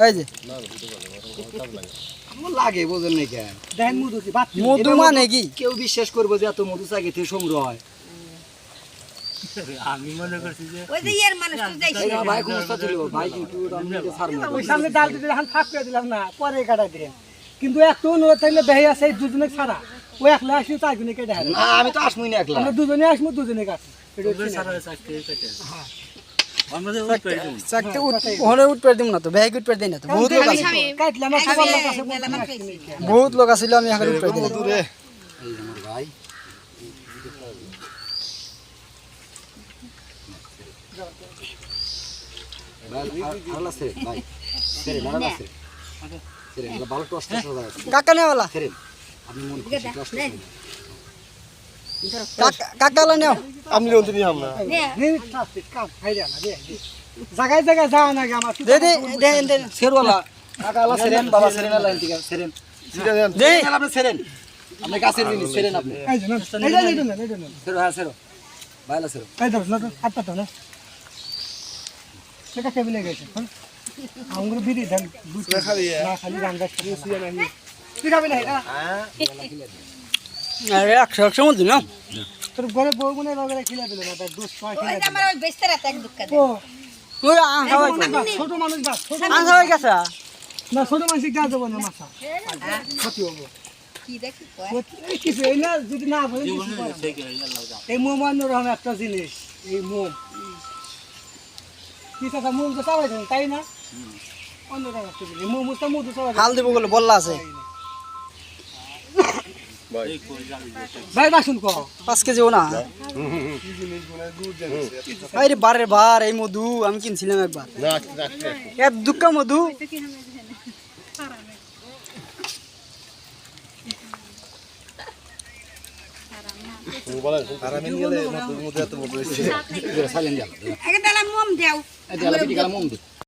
এই যে আমার লাগে বোঝেন নাকি দেখেন মধু কি বাত মধু মানে কি কেউ বিশ্বাস করবো যে এত মধু চাগে থেকে সংগ্রহ হয় আমি মনে করছি যে ওই যে ইয়ার মানুষ তো যাইছে এই না, ভাই কোনটা ছিল ভাই কিন্তু আমি এটা ছাড়বো ওই সামনে ডাল দিতে এখন ফাঁক করে দিলাম না পরে কাটাই দিলেন কিন্তু একটু অনুরোধ থাকলে বেহে আছে এই দুজনে ছাড়া ও একলা আসলে চারজনে কেটে হারে না আমি তো আসমই না একলা আমরা দুজনে আসবো দুজনে কাটবো এটা হচ্ছে না। সারা চাকরি কেটে আমরা যে উঠ পেয়ে চারটে ওখানে উঠ পেয়ে দিব না তো ব্যাগ উঠ পেয়ে দিই না তো বহুত লোক আছে কাটলাম একটা বললো কাছে বহুত লোক আছিল আমি এখন উঠ পেয়ে দিই দূরে এই যে আমার ভাই ভালো আছে ভাই সেরে ভালো আছে সেরে ভালো কষ্ট আছে কাকা নেওয়ালা সেরে আপনি মন খুশি কষ্ট নেই কাকা লা নেও আপনি লোন নিয়ে আমরা জায়গায় জায়গায় যাওয়া না আমার দে দে দেন দেন সেরওয়ালা কাকা আলা সেরেন বাবা সেরেন আলা ইন্তিকা সেরেন সিটা দেন দে সেরেন আপনি সেরেন আপনি কাছের জিনিস সেরেন আপনি এই যে না এই যে না সেরো হ্যাঁ সেরো ভাইলা সেরো এই দাও না হাতটা তো না সেটা কেবলে গেছে আঙ্গুর বিড়ি দেন দুটো খালি না খালি রান্না করে শুয়ে নাই তুই খাবি না আরে 100 মধ্যে না তোর ঘরে বউ মনে বাবারে খিলা দিল না তার দোষ পায় ওই খিলা যে আমার ওই বেস্তারা এক দুঃখ দেয় ও ওই খাওয়াই ছোট মানুষ বাস ছোট খাওয়াই গেছে না ছোট মানুষ যা দেবো না মাথা ক্ষতি হবো কি দেখি কয় এই কিছু এই না যদি না বলে কিছু করে না। এই মোম অন্যরকম একটা জিনিস এই মোম কি কথা মোম তো চাওয়াই দেন তাই না অন্যরকম একটা জিনিস মোম তো মধু চাওয়াই হাল দিব বলে বললা আছে ভাই বাসুন কো 5 কেজি ও না আরে বারে বার এই মধু আমি কিনছিলাম একবার না না এত দুঃখ মধু বলেন আরামে গেলে মতো এত মতো সাইলেন্ট যাও আগে তাহলে মোম দাও এই যে আলা পিটি কালা মম দি